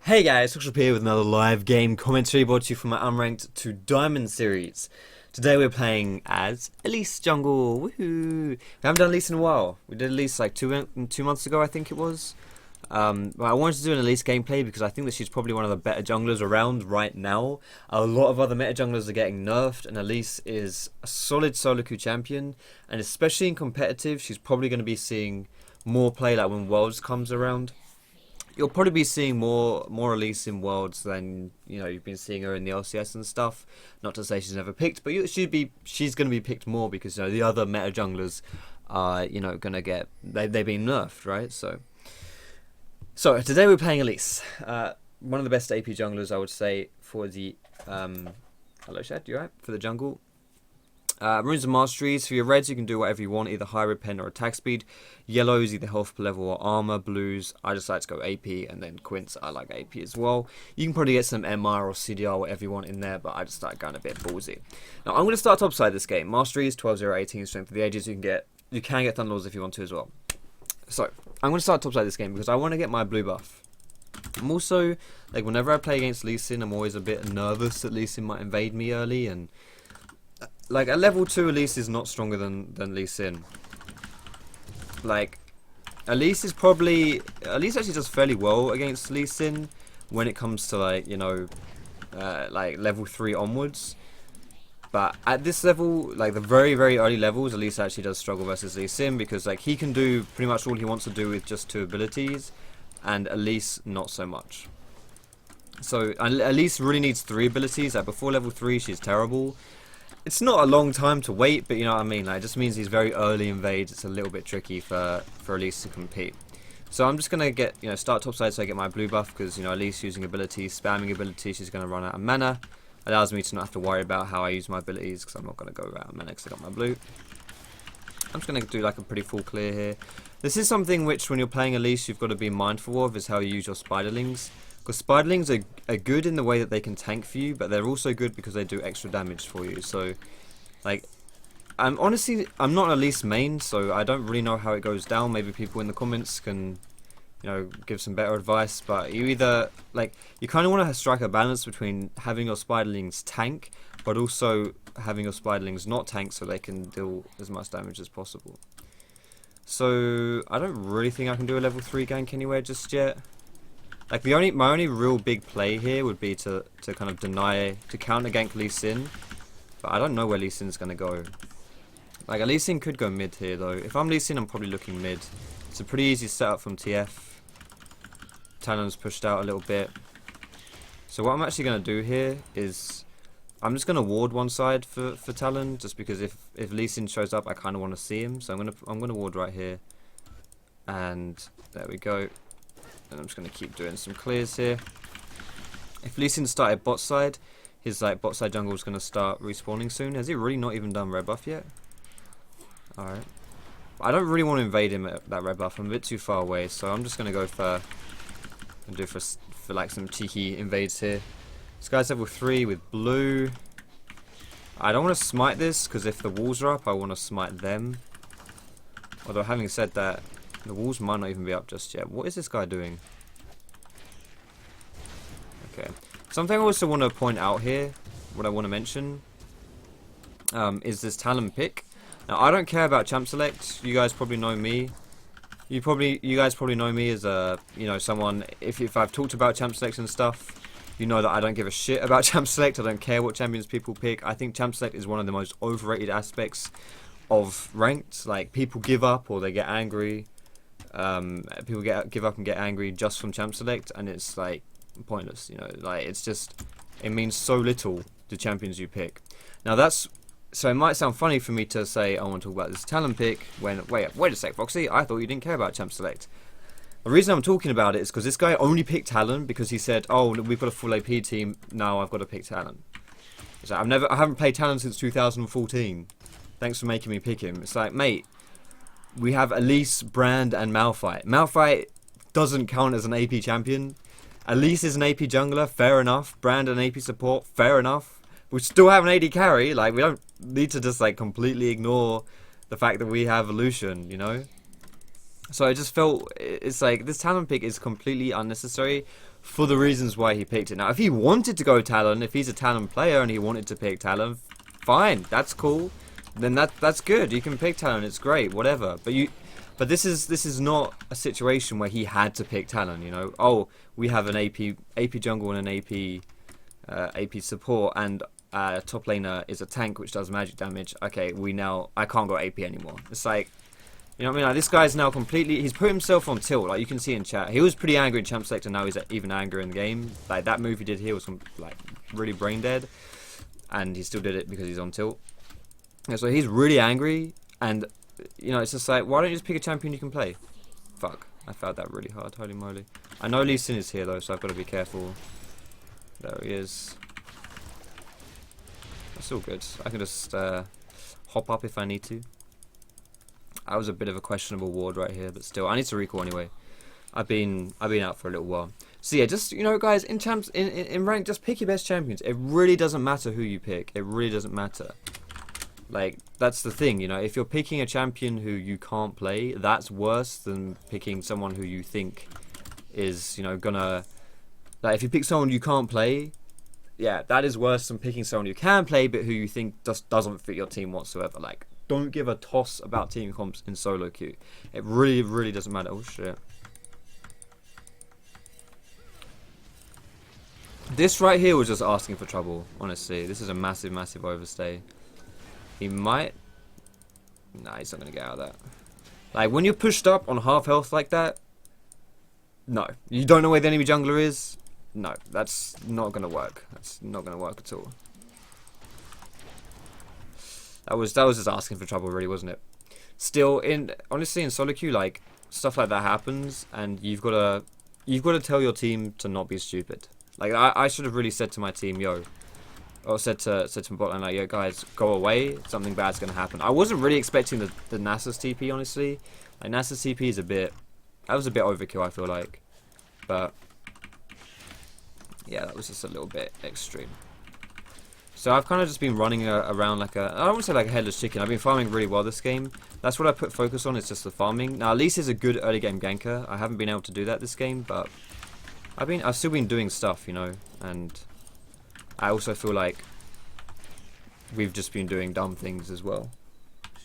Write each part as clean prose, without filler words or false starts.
Hey guys, Foxdrop here with another live game commentary brought to you from my Unranked to Diamond series. Today we're playing as Elise Jungle. Woohoo! We haven't done Elise in a while. We did Elise like two months ago, I think it was. But I wanted to do an Elise gameplay because I think that she's probably one of the better junglers around right now. A lot of other meta junglers are getting nerfed, and Elise is a solid solo queue champion. And especially in competitive, she's probably going to be seeing more play like when Worlds comes around. You'll probably be seeing more Elise in Worlds than you've been seeing her in the LCS and stuff. Not to say she's never picked, but she's going to be picked more because the other meta junglers are going to get they've been nerfed, right? So today we're playing Elise, one of the best AP junglers I would say for the hello Shad, you right? For the jungle. Runes and Masteries. For your reds, you can do whatever you want, either high repent or attack speed. Yellows, either health per level or armor. Blues, I just like to go AP, and then Quints, I like AP as well. You can probably get some MR or CDR, whatever you want in there, but I just like going a bit ballsy. Now, I'm going to start topside this game. Masteries, 12, 0, 18, strength for the ages. You can get Thunderlords if you want to as well. So, I'm going to start topside this game because I want to get my blue buff. I'm also, whenever I play against Lee Sin, I'm always a bit nervous that Lee Sin might invade me early, and at level 2, Elise is not stronger than Lee Sin. Elise actually does fairly well against Lee Sin when it comes to level 3 onwards. But at this level, the very, very early levels, Elise actually does struggle versus Lee Sin because he can do pretty much all he wants to do with just 2 abilities, and Elise not so much. So Elise really needs 3 abilities. Before level 3, she's terrible. It's not a long time to wait, but you know what I mean. It just means these very early invades. It's a little bit tricky for Elise to compete. So I'm just gonna get start topside so I get my blue buff because Elise using abilities, spamming abilities, she's gonna run out of mana. Allows me to not have to worry about how I use my abilities because I'm not gonna go out of mana because I got my blue. I'm just gonna do a pretty full clear here. This is something which when you're playing Elise you've got to be mindful of, is how you use your spiderlings. Because spiderlings are good in the way that they can tank for you, but they're also good because they do extra damage for you. So, I'm not an Elise main, so I don't really know how it goes down. Maybe people in the comments can, give some better advice. But you either, you kind of want to strike a balance between having your spiderlings tank, but also having your spiderlings not tank so they can deal as much damage as possible. So, I don't really think I can do a level 3 gank anywhere just yet. My only real big play here would be to kind of counter gank Lee Sin, but I don't know where Lee Sin's gonna go. Lee Sin could go mid here though. If I'm Lee Sin, I'm probably looking mid. It's a pretty easy setup from TF. Talon's pushed out a little bit. So what I'm actually gonna do here is I'm just gonna ward one side for Talon, just because if Lee Sin shows up, I kind of want to see him. So I'm gonna ward right here, and there we go. And I'm just going to keep doing some clears here. If Lee Sin started bot side, his bot side jungle is going to start respawning soon. Has he really not even done red buff yet? Alright. I don't really want to invade him at that red buff. I'm a bit too far away, so I'm just going to go for some cheeky invades here. This guy's level 3 with blue. I don't want to smite this because if the walls are up, I want to smite them. Although having said that, the walls might not even be up just yet. What is this guy doing? Okay. Something I also want to point out here, what I want to mention, is this Talon pick. Now, I don't care about champ select. You guys probably know me. You guys probably know me as someone. If I've talked about champ select and stuff, you know that I don't give a shit about champ select. I don't care what champions people pick. I think champ select is one of the most overrated aspects of ranked. People give up or they get angry. People give up and get angry just from champ select, and it's pointless. It's just, it means so little to champions you pick. Now so it might sound funny for me to say I want to talk about this Talon pick when wait a sec, Foxy, I thought you didn't care about champ select. The reason I'm talking about it is because this guy only picked Talon because he said, oh, we've got a full AP team, now I've got to pick Talon. It's I haven't played Talon since 2014. Thanks for making me pick him. It's mate, we have Elise, Brand, and Malphite. Malphite doesn't count as an AP champion. Elise is an AP jungler, fair enough. Brand an AP support, fair enough. We still have an AD carry. We don't need to just completely ignore the fact that we have Lucian, So I just felt it's this Talon pick is completely unnecessary for the reasons why he picked it. Now, if he wanted to go Talon, if he's a Talon player and he wanted to pick Talon, fine, that's cool. Then that's good. You can pick Talon, it's great, whatever. But this is not a situation where he had to pick Talon. You know, oh, we have an AP jungle and an AP support, and top laner is a tank which does magic damage. Okay, I can't go AP anymore. It's like, you know what I mean? Like, this guy's now completely, he's put himself on tilt. Like, you can see in chat, he was pretty angry in Champ Select, and now he's even angrier in the game. Like, that move he did here was like really brain dead, and he still did it because he's on tilt. And so he's really angry, and you know, it's just like, why don't you just pick a champion you can play? Fuck, I found that really hard. Holy moly! I know Elise is here though, so I've got to be careful. There he is. That's all good. I can just hop up if I need to. That was a bit of a questionable ward right here, but still, I need to recall anyway. I've been out for a little while. So yeah, just, you know, guys, in rank, just pick your best champions. It really doesn't matter who you pick. It really doesn't matter. Like, that's the thing, you know, if you're picking a champion who you can't play, that's worse than picking someone who you think is, you know, gonna... Like, if you pick someone you can't play, yeah, that is worse than picking someone you can play, but who you think just doesn't fit your team whatsoever. Like, don't give a toss about team comps in solo queue. It really, really doesn't matter. Oh, shit. This right here was just asking for trouble, honestly. This is a massive, massive overstay. He might... Nah, he's not going to get out of that. Like, when you're pushed up on half health like that, no. You don't know where the enemy jungler is? No, that's not going to work. That's not going to work at all. That was just asking for trouble, really, wasn't it? Still, honestly, in solo queue, like, stuff like that happens, and you've got to tell your team to not be stupid. Like, I should have really said to my team, yo, or said to my bot line, like, yo, guys, go away. Something bad's gonna happen. I wasn't really expecting the Nasus TP, honestly. Like, Nasus TP is that was a bit overkill, I feel like. But yeah, that was just a little bit extreme. So I've kind of just been running around like I don't want to say like a headless chicken. I've been farming really well this game. That's what I put focus on, is just the farming. Now, Elise is a good early game ganker. I haven't been able to do that this game, but I've still been doing stuff, you know, and I also feel like we've just been doing dumb things as well.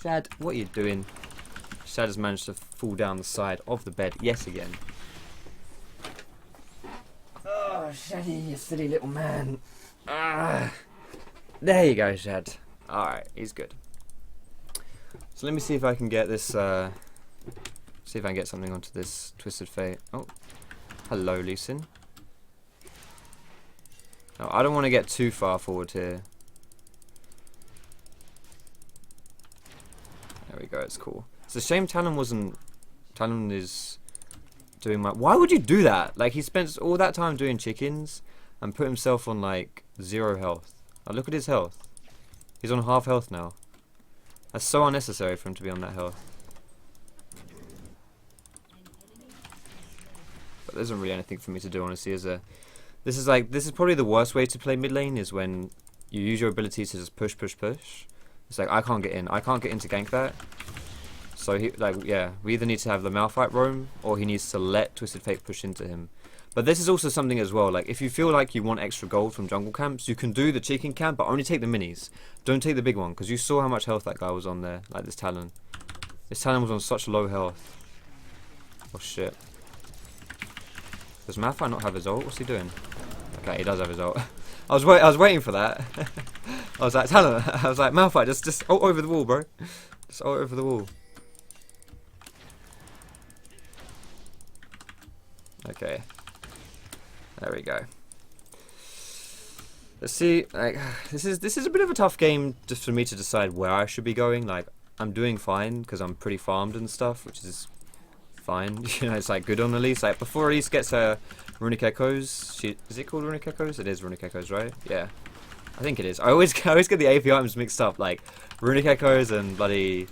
Shad, what are you doing? Shad has managed to fall down the side of the bed yet again. Oh, Shaddy, you silly little man. Ah, there you go, Shad. Alright, he's good. So let me see if I can get this, see if I can get something onto this Twisted Fate. Oh, hello, Leeson. No, I don't want to get too far forward here. There we go, it's cool. It's a shame Talon is doing my... Why would you do that? Like, he spent all that time doing chickens and put himself on, like, 0 health. Now, look at his health. He's on half health now. That's so unnecessary for him to be on that health. But there isn't really anything for me to do, honestly, is there? This is probably the worst way to play mid lane, is when you use your ability to just push. It's like, I can't get in to gank that. So we either need to have the Malphite roam, or he needs to let Twisted Fate push into him. But this is also something as well, like, if you feel like you want extra gold from jungle camps, you can do the chicken camp, but only take the minis. Don't take the big one, because you saw how much health that guy was on there, like this Talon. This Talon was on such low health. Oh shit. Does Malphite not have his ult? What's he doing? Okay, he does have his ult. I was waiting for that. I was like, Talon, I was like, Malphite, just ult over the wall, bro. Just ult over the wall. Okay. There we go. Let's see, like, this is a bit of a tough game just for me to decide where I should be going. Like, I'm doing fine because I'm pretty farmed and stuff, which is fine. You know, it's like good on Elise. Like, before Elise gets her Runic Echoes, is it called Runic Echoes? It is Runic Echoes, right? Yeah, I think it is. I always get the AP items mixed up, like Runic Echoes and bloody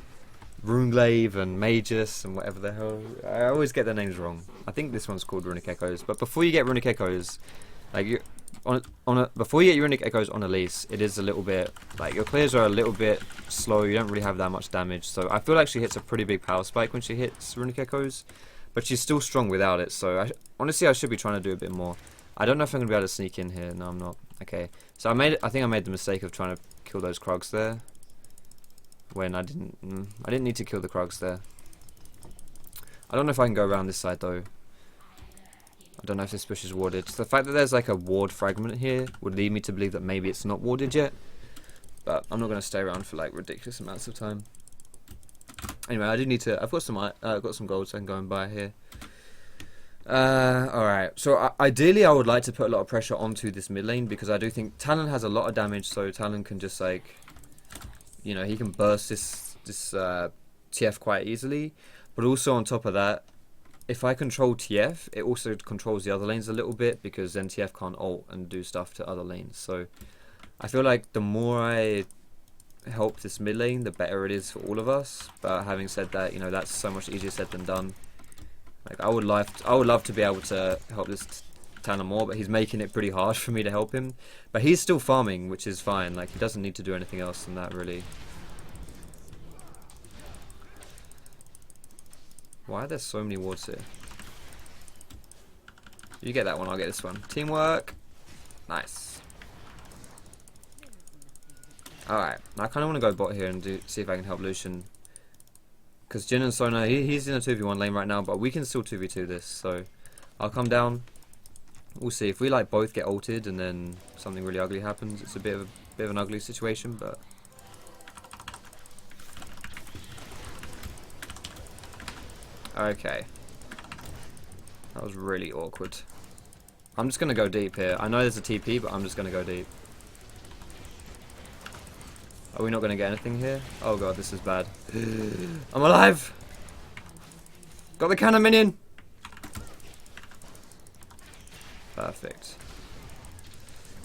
Runeglaive and Magus and whatever the hell. I always get their names wrong. I think this one's called Runic Echoes. But before you get Runic Echoes, like before you get your Runic Echoes on Elise, it is a little bit like your clears are a little bit slow. You don't really have that much damage. So I feel like she hits a pretty big power spike when she hits Runic Echoes, but she's still strong without it. So honestly, I should be trying to do a bit more. I don't know if I'm gonna be able to sneak in here. No, I'm not. Okay, so I think I made the mistake of trying to kill those Krogs there when I didn't. I didn't need to kill the Krogs there. I don't know if I can go around this side though. I don't know if this bush is warded. So the fact that there's like a ward fragment here would lead me to believe that maybe it's not warded yet. But I'm not going to stay around for like ridiculous amounts of time. Anyway, I do need to. I've got some gold, so I can go and buy here. All right. So ideally, I would like to put a lot of pressure onto this mid lane because I do think Talon has a lot of damage. So Talon can just like, you know, he can burst this TF quite easily. But also on top of that, if I control TF, it also controls the other lanes a little bit because then TF can't ult and do stuff to other lanes. So I feel like the more I help this mid lane, the better it is for all of us. But having said that, you know, that's so much easier said than done. Like I would love to be able to help this Talon more, but he's making it pretty hard for me to help him. But he's still farming, which is fine. Like he doesn't need to do anything else than that, really. Why are there so many wards here? You get that one, I'll get this one. Teamwork. Nice. Alright, I kind of want to go bot here and see if I can help Lucian. Because Jhin and SotA, he's in a 2v1 lane right now, but we can still 2v2 this. So I'll come down. We'll see. If we like both get ulted and then something really ugly happens, it's a bit of an ugly situation, but... Okay. That was really awkward. I'm just going to go deep here. I know there's a TP, but I'm just going to go deep. Are we not going to get anything here? Oh god, this is bad. I'm alive! Got the cannon minion! Perfect.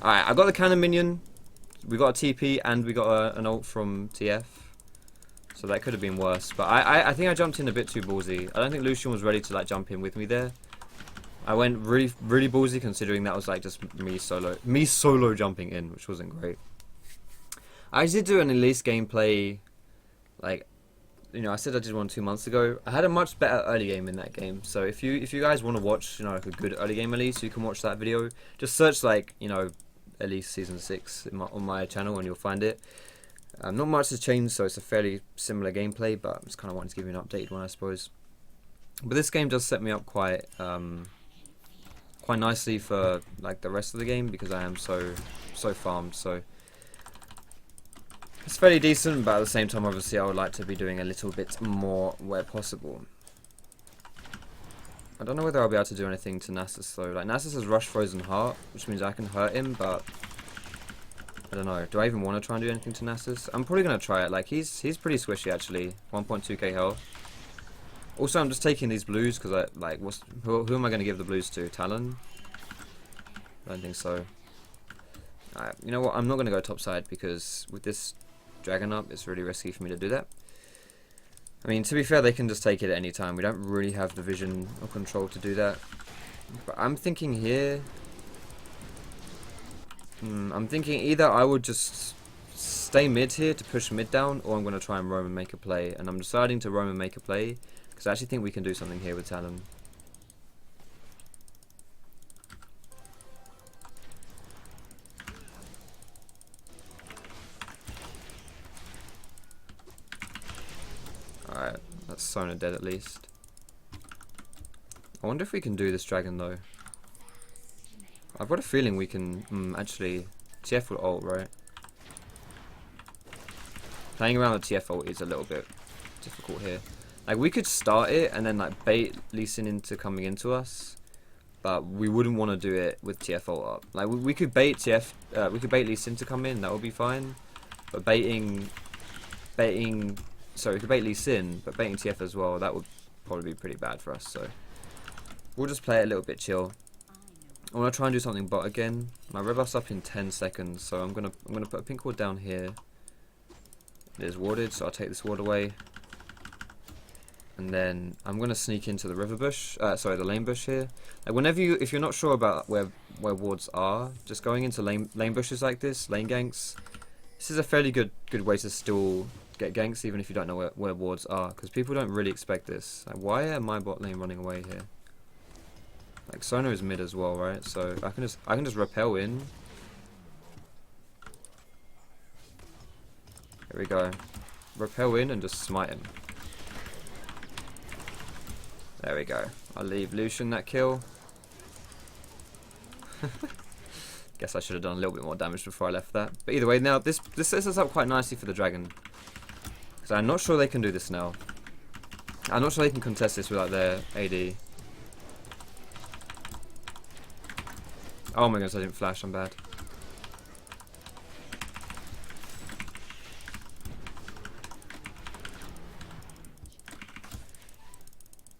Alright, I got the cannon minion. We got a TP and we got an ult from TF. So that could have been worse, but I think I jumped in a bit too ballsy. I don't think Lucian was ready to like jump in with me there. I went really ballsy considering that was like just me solo jumping in, which wasn't great. I did do an Elise gameplay, like, you know, I said I did one 2 months ago. I had a much better early game in that game. So if you guys want to watch, you know, like a good early game Elise, you can watch that video. Just search like, you know, Elise season 6 on my channel and you'll find it. Not much has changed, so it's a fairly similar gameplay, but I just kind of wanted to give you an updated one, I suppose. But this game does set me up quite nicely for like the rest of the game because I am so farmed. So it's fairly decent, but at the same time, obviously, I would like to be doing a little bit more where possible. I don't know whether I'll be able to do anything to Nasus though. Like Nasus has Rush Frozen Heart, which means I can hurt him, but I don't know. Do I even want to try and do anything to Nasus? I'm probably going to try it. Like, he's pretty squishy, actually. 1.2k health. Also, I'm just taking these blues because I, like, who am I going to give the blues to? Talon? I don't think so. Alright, you know what? I'm not going to go topside because with this dragon up, it's really risky for me to do that. I mean, to be fair, they can just take it at any time. We don't really have the vision or control to do that. But I'm thinking here... I'm thinking either I would just stay mid here to push mid down, or I'm going to try and roam and make a play. And I'm deciding to roam and make a play, because I actually think we can do something here with Talon. Alright, that's SotA dead at least. I wonder if we can do this dragon though. I've got a feeling we can actually... TF will ult, right? Playing around with TF ult is a little bit difficult here. Like, we could start it and then like bait Lee Sin into coming into us, but we wouldn't want to do it with TF ult up. Like, we could bait TF, we could bait Lee Sin to come in, that would be fine. But sorry, we could bait Lee Sin, but baiting TF as well, that would probably be pretty bad for us. So we'll just play it a little bit chill. I want to try and do something bot again. My red buff's up in 10 seconds, so I'm gonna put a pink ward down here. It is warded, so I'll take this ward away. And then I'm gonna sneak into the river bush, sorry, the lane bush here. Like if you're not sure about where wards are, just going into lane bushes like this, lane ganks. This is a fairly good way to still get ganks, even if you don't know where wards are, because people don't really expect this. Like, why am my bot lane running away here? Like SotA is mid as well, right? So I can just repel in. Here we go. Repel in and just smite him. There we go. I'll leave Lucian that kill. Guess I should have done a little bit more damage before I left that. But either way, now this sets us up quite nicely for the dragon. Because I'm not sure they can do this now. I'm not sure they can contest this without their AD. Oh my goodness, I didn't flash, I'm bad.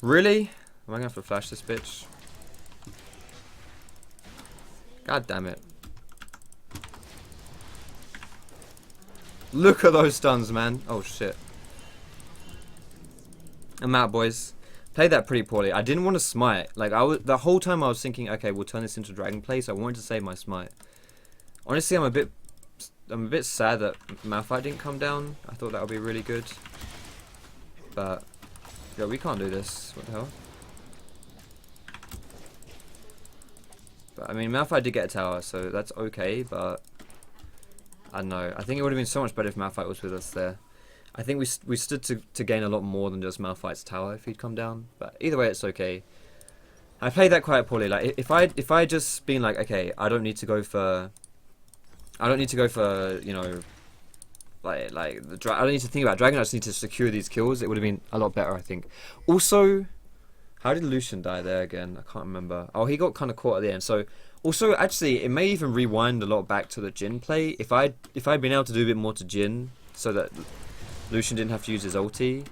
Really? Am I gonna have to flash this bitch? God damn it. Look at those stuns, man. Oh shit. I'm out, boys. Played that pretty poorly. I didn't want to smite. Like the whole time I was thinking, okay, we'll turn this into dragon play, so I wanted to save my smite. Honestly, I'm a bit sad that Malphite didn't come down. I thought that would be really good. But yeah, we can't do this. What the hell? But I mean, Malphite did get a tower, so that's okay, but I don't know. I think it would have been so much better if Malphite was with us there. I think we stood to gain a lot more than just Malphite's tower if he'd come down. But either way, it's okay. I played that quite poorly. Like if I just been like, okay, I don't need to go for you know, I don't need to think about dragon. I just need to secure these kills. It would have been a lot better, I think. Also, how did Lucian die there again? I can't remember. Oh, he got kind of caught at the end. So also, actually, it may even rewind a lot back to the Jhin play. If I'd been able to do a bit more to Jhin, so that Lucian didn't have to use his ulti,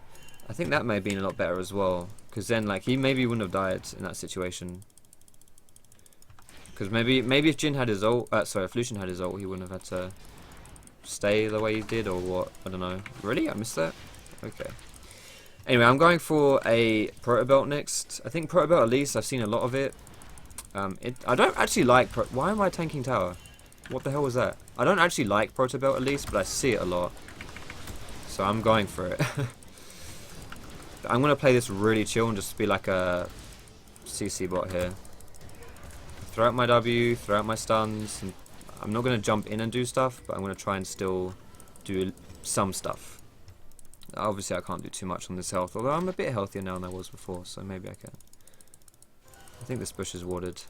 I think that may have been a lot better as well. Because then, like, he maybe wouldn't have died in that situation. Because maybe if Jhin had his ult, if Lucian had his ult, he wouldn't have had to stay the way he did, or what? I don't know. Really? I missed that? Okay. Anyway, I'm going for a Proto Belt next. I think Proto Belt Elise, I've seen a lot of it. I don't actually like why am I tanking tower? What the hell was that? I don't actually like Proto Belt Elise, but I see it a lot. So I'm going for it. I'm going to play this really chill and just be like a CC bot here. Throw out my W, throw out my stuns. And I'm not going to jump in and do stuff, but I'm going to try and still do some stuff. Obviously I can't do too much on this health, although I'm a bit healthier now than I was before, so maybe I can. I think this bush is warded.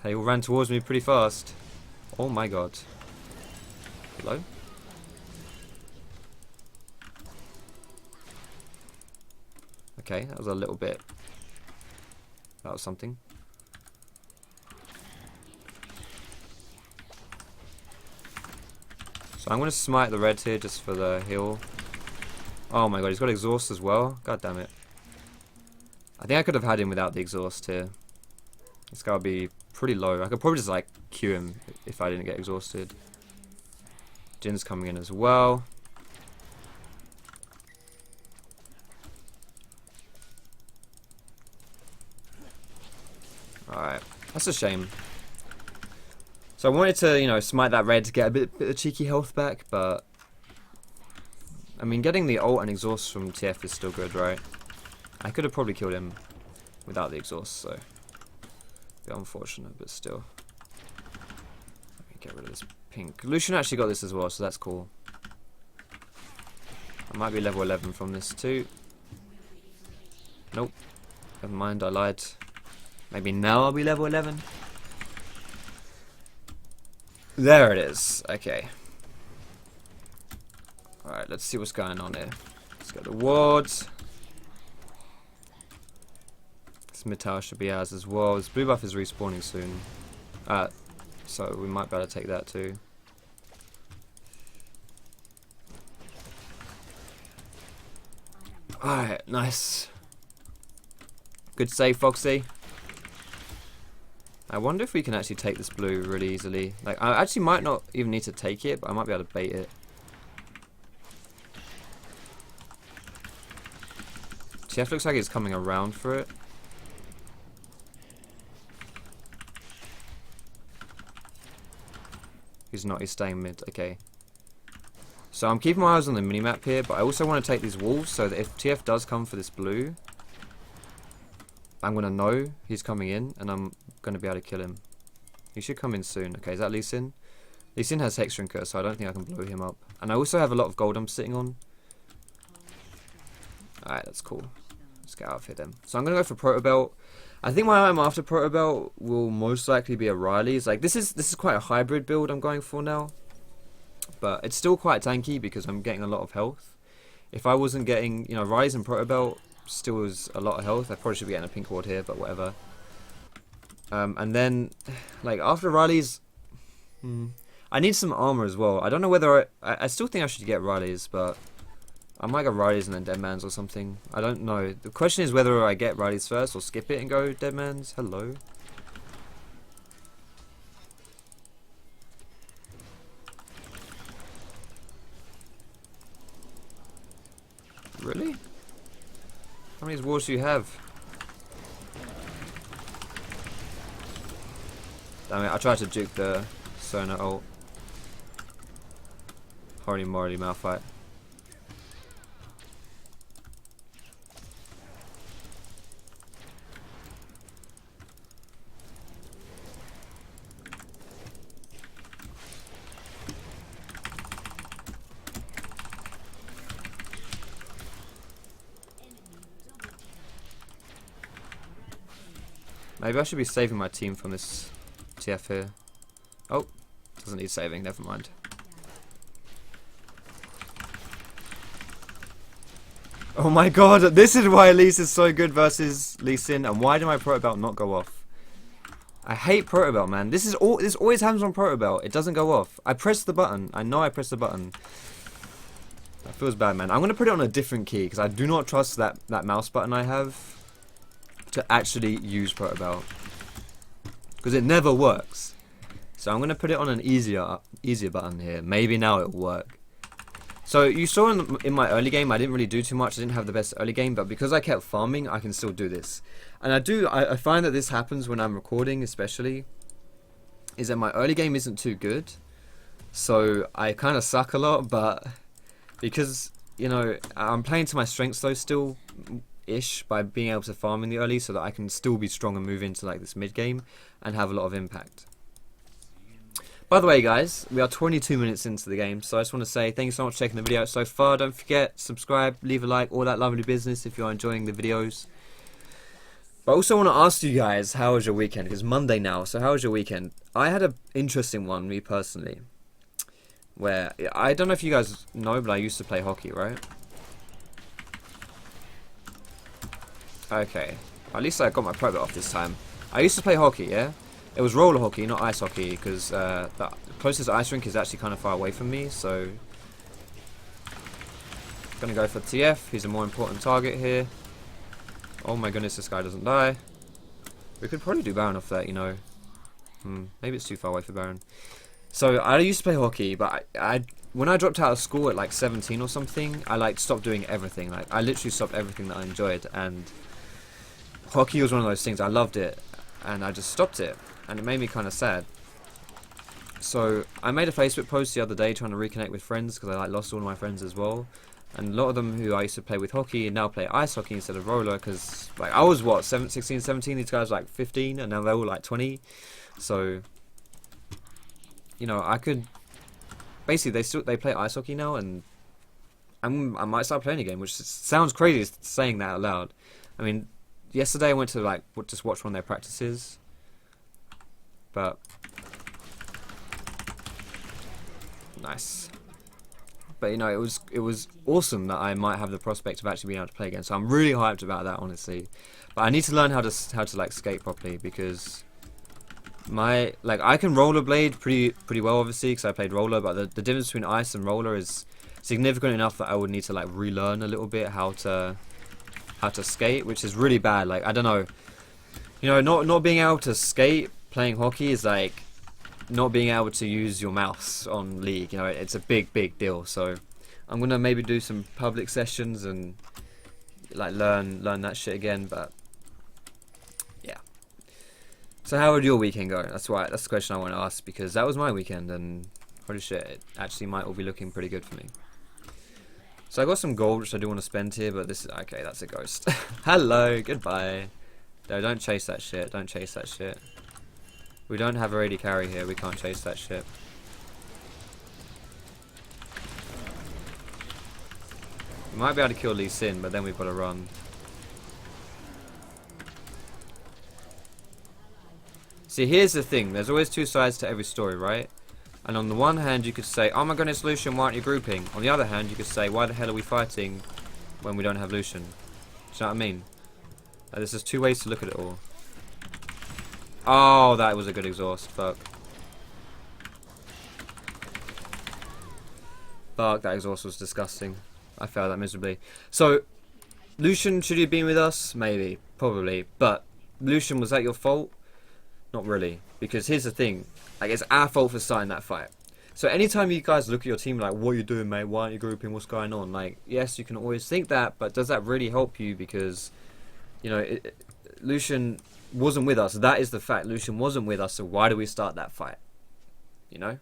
They all ran towards me pretty fast. Oh my god. Hello? Okay, that was a little bit... That was something. So I'm going to smite the red here just for the heal. Oh my god, he's got exhaust as well. God damn it. I think I could have had him without the exhaust here. This guy would be pretty low. I could probably just like Q him if I didn't get exhausted. Jin's coming in as well. Alright, that's a shame. So I wanted to, you know, smite that red to get a bit of cheeky health back, but I mean, getting the ult and exhaust from TF is still good, right? I could have probably killed him without the exhaust, so a bit unfortunate, but still. Let me get rid of this pink. Lucian actually got this as well, so that's cool. I might be level 11 from this too. Nope. Never mind, I lied. Maybe now I'll be level 11. There it is. Okay. Alright, let's see what's going on here. Let's go to wards. This mid tower should be ours as well. This blue buff is respawning soon. So we might be able to take that too. Alright, nice. Good save, Foxy. I wonder if we can actually take this blue really easily. Like, I actually might not even need to take it, but I might be able to bait it. TF looks like he's coming around for it. He's not, he's staying mid. Okay. So I'm keeping my eyes on the minimap here, but I also want to take these wolves so that if TF does come for this blue, I'm gonna know he's coming in, and I'm gonna be able to kill him. He should come in soon. Okay, is that Lee Sin? Lee Sin has Hex Drinker, so I don't think I can blow him up. And I also have a lot of gold I'm sitting on. Alright, that's cool. Let's get out of here then. So I'm gonna go for Proto Belt. I think my item after Proto Belt will most likely be a Riley's. Like this is quite a hybrid build I'm going for now. But it's still quite tanky because I'm getting a lot of health. If I wasn't getting, you know, Rise and Proto Belt still is a lot of health. I probably should be getting a pink ward here, but whatever. And then, like, after Riley's, I need some armor as well. I don't know whether I still think I should get Riley's, but I might go Riley's and then Deadman's or something. I don't know. The question is whether I get Riley's first or skip it and go Deadman's. Hello. Really? How many wards do you have? Damn it, I tried to juke the SotA ult. Holy moly, Malphite. Maybe I should be saving my team from this TF here. Oh, doesn't need saving, never mind. Oh my god, this is why Elise is so good versus Lee Sin, and why did my Proto Belt not go off? I hate Proto Belt, man. This always happens on Proto Belt. It doesn't go off. I pressed the button. I know I pressed the button. That feels bad, man. I'm gonna put it on a different key because I do not trust that mouse button I have to actually use Proto Belt, because it never works. So I'm gonna put it on an easier button here. Maybe now it'll work. So you saw in my early game I didn't really do too much. I didn't have the best early game, but because I kept farming, I can still do this. And I find that this happens when I'm recording, especially, is that my early game isn't too good. So I kind of suck a lot, but because, you know, I'm playing to my strengths though still ish by being able to farm in the early, so that I can still be strong and move into like this mid game and have a lot of impact. By the way, guys, we are 22 minutes into the game, so I just want to say thank you so much for checking the video out so far. Don't forget, subscribe, leave a like, all that lovely business if you're enjoying the videos. But I also want to ask you guys, how was your weekend? Because Monday now, so how was your weekend? I had an interesting one, me personally, where I don't know if you guys know, but I used to play hockey, right? Okay, at least I got my Pro Belt off this time. I used to play hockey, yeah? It was roller hockey, not ice hockey, because the closest ice rink is actually kind of far away from me, so gonna go for TF. He's a more important target here. Oh my goodness, this guy doesn't die. We could probably do Baron off that, you know. Maybe it's too far away for Baron. So I used to play hockey, but when I dropped out of school at like 17 or something, I like stopped doing everything. Like I literally stopped everything that I enjoyed, and hockey was one of those things. I loved it, and I just stopped it, and it made me kind of sad. So I made a Facebook post the other day trying to reconnect with friends, because I like lost all of my friends as well, and a lot of them who I used to play with hockey now play ice hockey instead of roller, because like I was what, 16, 17, these guys were like 15, and now they're all like 20. So you know, I could basically they play ice hockey now, and I might start playing again, which sounds crazy saying that out loud. I mean, yesterday I went to like just watch one of their practices, but nice. But you know, it was awesome that I might have the prospect of actually being able to play again. So I'm really hyped about that, honestly. But I need to learn how to like skate properly, because I can rollerblade pretty well, obviously, because I played roller. But the difference between ice and roller is significant enough that I would need to like relearn a little bit how to skate, which is really bad. Like I don't know, you know, not being able to skate playing hockey is like not being able to use your mouse on League. You know, it's a big deal. So I'm gonna maybe do some public sessions and like learn that shit again. But yeah. So how would your weekend go? That's the question I want to ask, because that was my weekend, and holy shit, it actually might all be looking pretty good for me. So I got some gold which I do want to spend here, but this is okay. That's a ghost. Hello, goodbye. No, don't chase that shit. Don't chase that shit. We don't have a AD carry here. We can't chase that shit. We might be able to kill Lee Sin, but then we've got to run. See, here's the thing. There's always two sides to every story, right? And on the one hand, you could say, oh my goodness, Lucian, why aren't you grouping? On the other hand, you could say, why the hell are we fighting when we don't have Lucian? Do you know what I mean? Like, there's just two ways to look at it all. Oh, that was a good exhaust. Fuck. Fuck, that exhaust was disgusting. I failed that miserably. So, Lucian, should he have been with us? Maybe. Probably. But, Lucian, was that your fault? Not really. Because here's the thing. Like, it's our fault for starting that fight. So anytime you guys look at your team like, what are you doing, mate? Why aren't you grouping? What's going on? Like, yes, you can always think that, but does that really help you? Because, you know, Lucian wasn't with us. That is the fact. Lucian wasn't with us, so why do we start that fight? You know?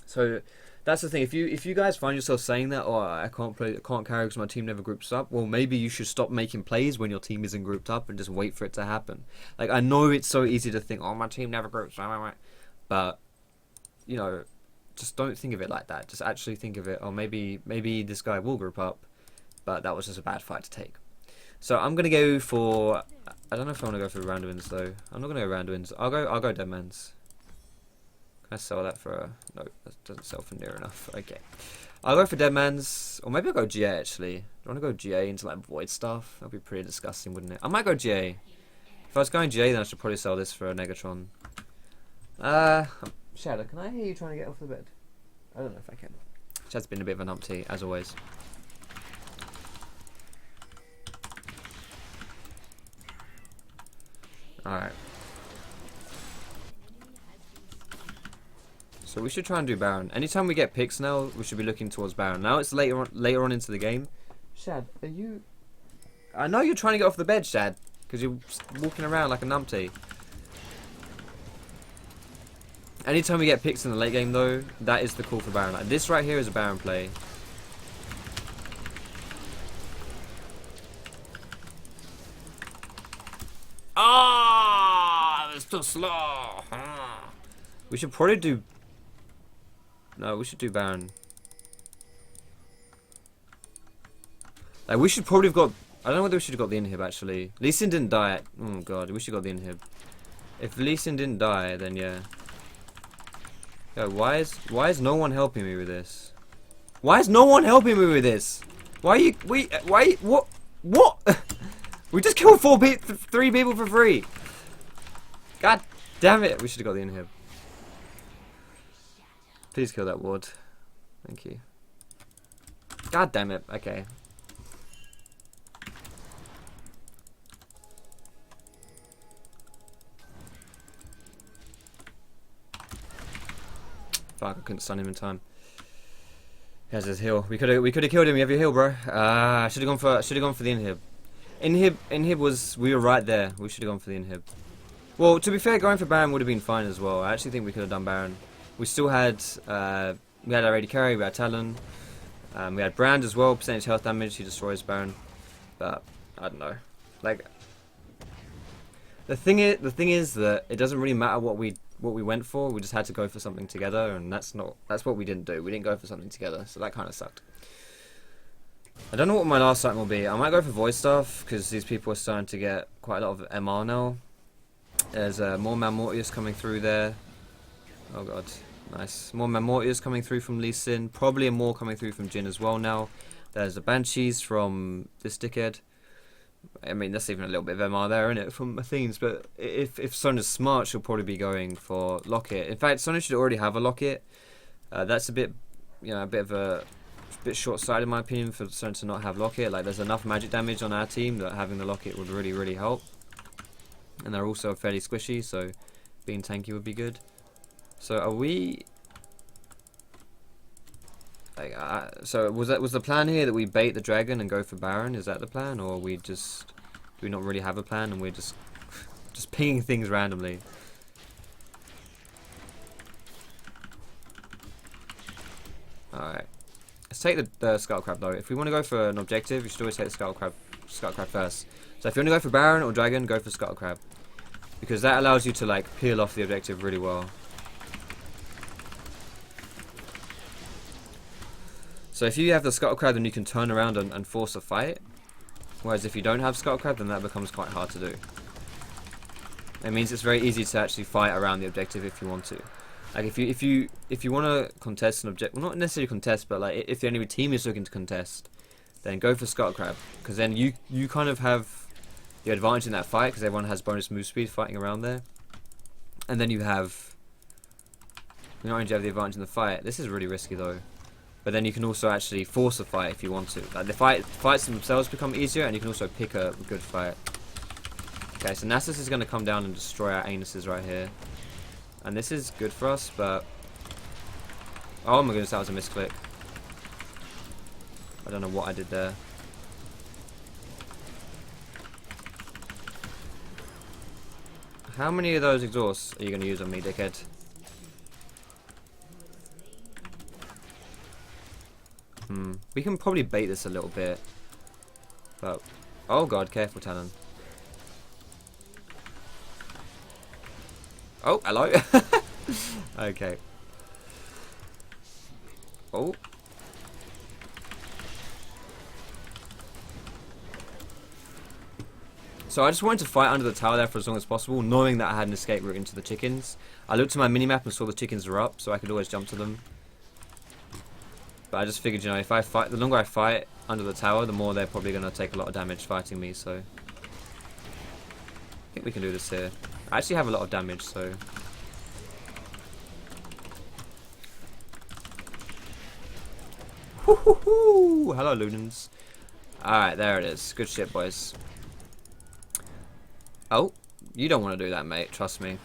So that's the thing. If you guys find yourself saying that, oh, I can't carry because my team never groups up, well, maybe you should stop making plays when your team isn't grouped up and just wait for it to happen. Like, I know it's so easy to think, oh, my team never groups up, but, you know, just don't think of it like that. Just actually think of it, oh, maybe this guy will group up, but that was just a bad fight to take. So I'm gonna go for, I don't know if I want to go for round wins though. I'm not gonna go round wins. I'll go dead man's. Can I sell that for a... No, that doesn't sell for near enough. Okay. I'll go for Deadman's. Or maybe I'll go GA, actually. Do I want to go GA into, like, void stuff? That'd be pretty disgusting, wouldn't it? I might go GA. If I was going GA, then I should probably sell this for a Negatron. Shadow, can I hear you trying to get off the bed? I don't know if I can. Shad's been a bit of an umpty, as always. Alright. So we should try and do Baron. Anytime we get picks now, we should be looking towards Baron. Now it's later on into the game. Shad, are you... I know you're trying to get off the bed, Shad. Because you're walking around like a numpty. Anytime we get picks in the late game, though, that is the call for Baron. Like, this right here is a Baron play. Ah, it's too slow. We should probably do... No, we should do Baron. Like, we should probably have got... I don't know whether we should have got the inhib, actually. Lee Sin didn't die. Oh, God. We should have got the inhib. If Lee Sin didn't die, then yeah. Yo, why is no one helping me with this? Why is no one helping me with this? What? We just killed 3 people for free. God damn it. We should have got the inhib. Please kill that ward. Thank you. God damn it. Okay. Fuck, I couldn't stun him in time. He has his heal. We could have killed him. You have your heal, bro. I should have gone for the inhib. Inhib was, we were right there. We should have gone for the inhib. Well, to be fair, going for Baron would have been fine as well. I actually think we could have done Baron. We still had, we had our AD carry, we had Talon, we had Brand as well, percentage health damage, he destroys Baron, but, I don't know, like, the thing is that it doesn't really matter what we went for, we just had to go for something together, and that's what we didn't do, we didn't go for something together, so that kind of sucked. I don't know what my last item will be. I might go for void stuff, because these people are starting to get quite a lot of MR now. There's more Malmortius coming through there. Oh god, nice. More Malmortius coming through from Lee Sin. Probably more coming through from Jhin as well now. There's the Banshees from this dickhead. I mean, that's even a little bit of MR there, isn't it, from Athene's. But if SotA's smart, she'll probably be going for Locket. In fact, SotA should already have a Locket. That's a bit, you know, a bit short-sighted in my opinion for SotA to not have Locket. Like, there's enough magic damage on our team that having the Locket would really, really help. And they're also fairly squishy, so being tanky would be good. So are we? Like, so was the plan here that we bait the dragon and go for Baron? Is that the plan, or we just do we not really have a plan and we're just pinging things randomly? All right, let's take the Skull Crab though. If we want to go for an objective, you should always take the Skull Crab Scuttle Crab first. So if you want to go for Baron or Dragon, go for Scuttle Crab. Because that allows you to like peel off the objective really well. So if you have the Scuttle Crab, then you can turn around and force a fight. Whereas if you don't have Scuttle Crab, then that becomes quite hard to do. It means it's very easy to actually fight around the objective if you want to. Like if you want to contest an objective, well, not necessarily contest, but like if the enemy team is looking to contest, then go for Scuttle Crab, because then you kind of have the advantage in that fight because everyone has bonus move speed fighting around there, and then you not only do you have the advantage in the fight. This is really risky though. But then you can also actually force a fight if you want to. Like the fights themselves become easier, and you can also pick a good fight. Okay, so Nasus is going to come down and destroy our anuses right here. And this is good for us, but... Oh my goodness, that was a misclick. I don't know what I did there. How many of those exhausts are you going to use on me, dickhead? We can probably bait this a little bit. But... Oh god, careful, Talon. Oh, hello. Okay. Oh. So I just wanted to fight under the tower there for as long as possible, knowing that I had an escape route into the chickens. I looked at my minimap and saw the chickens were up, so I could always jump to them. But I just figured, you know, if I fight, the longer I fight under the tower, the more they're probably going to take a lot of damage fighting me, so... I think we can do this here. I actually have a lot of damage, so... Woohoo! Hello, Lunans. Alright, there it is. Good shit, boys. Oh, you don't want to do that, mate. Trust me.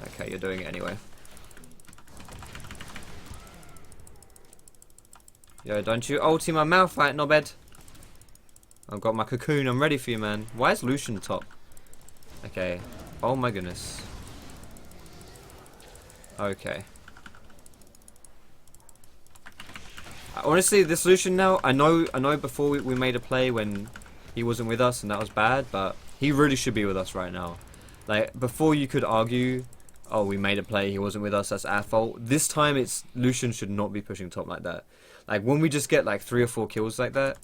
Okay, you're doing it anyway. Yo, don't you ulti my Malphite, knobhead. I've got my cocoon. I'm ready for you, man. Why is Lucian top? Okay. Oh my goodness. Okay. Honestly, this Lucian now, I know before we made a play when he wasn't with us and that was bad, but he really should be with us right now. Like, before you could argue, oh, we made a play, he wasn't with us, that's our fault. This time, it's Lucian should not be pushing top like that. Like, when we just get like 3 or 4 kills like that,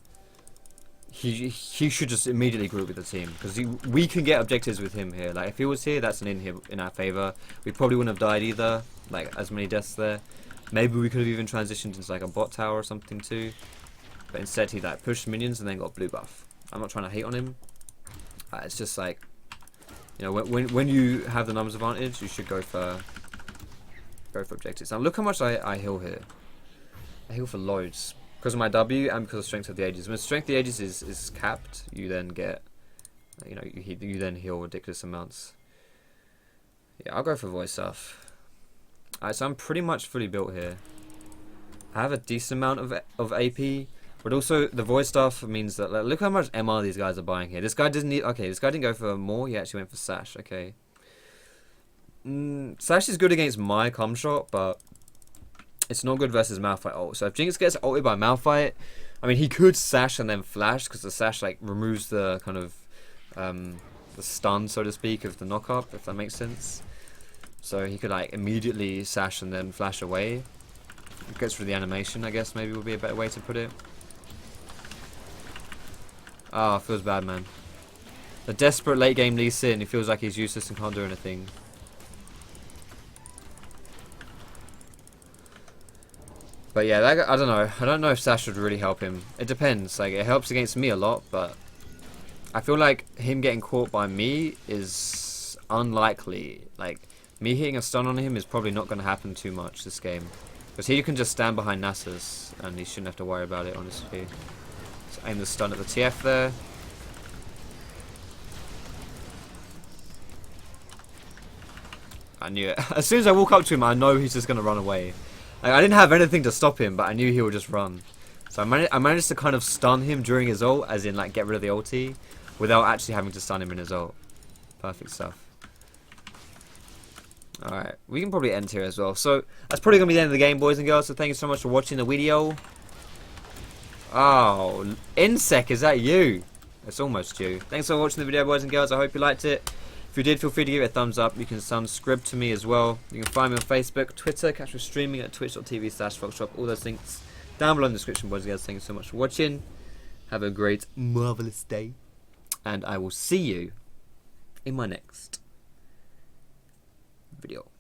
he should just immediately group with the team, because we can get objectives with him here. Like, if he was here, that's an in our favor. We probably wouldn't have died either, like as many deaths there. Maybe we could have even transitioned into like a bot tower or something too, but instead he like pushed minions and then got blue buff. I'm not trying to hate on him. It's just like, you know, when you have the numbers advantage, you should go for objectives. Now look how much I heal here. I heal for loads. Because of my W and because of Strength of the Ages. When Strength of the Ages is capped, you then get, you know, you then heal ridiculous amounts. Yeah, I'll go for voice stuff. Alright, so I'm pretty much fully built here. I have a decent amount of AP, but also the voice stuff means that, like, look how much MR these guys are buying here. This guy didn't need, okay, this guy didn't go for more, he actually went for Sash, okay. Sash is good against my cum shot, but it's not good versus Malphite ult. So if Jinx gets ulted by Malphite, I mean, he could Sash and then flash, because the Sash, like, removes the kind of, the stun, so to speak, of the knock-up, if that makes sense. So he could, like, immediately Sash and then flash away. It gets through the animation, I guess, maybe would be a better way to put it. Ah, feels bad, man. The desperate late game Lee Sin, he feels like he's useless and can't do anything. But yeah, that, I don't know. I don't know if Sash would really help him. It depends. Like, it helps against me a lot, but I feel like him getting caught by me is unlikely. Like, me hitting a stun on him is probably not going to happen too much this game. Because he can just stand behind Nasus, and he shouldn't have to worry about it, honestly. Let's aim the stun at the TF there. I knew it. As soon as I walk up to him, I know he's just going to run away. Like, I didn't have anything to stop him, but I knew he would just run. So I managed to kind of stun him during his ult, as in, like, get rid of the ulti, without actually having to stun him in his ult. Perfect stuff. Alright, we can probably end here as well. So, that's probably going to be the end of the game, boys and girls. So, thank you so much for watching the video. Oh, Insec, is that you? It's almost due. Thanks for watching the video, boys and girls. I hope you liked it. If you did, feel free to give it a thumbs up. You can subscribe to me as well. You can find me on Facebook, Twitter, catch me streaming at twitch.tv/Foxdrop. All those links down below in the description, boys and girls. Thank you so much for watching. Have a great, marvelous day. And I will see you in my next video.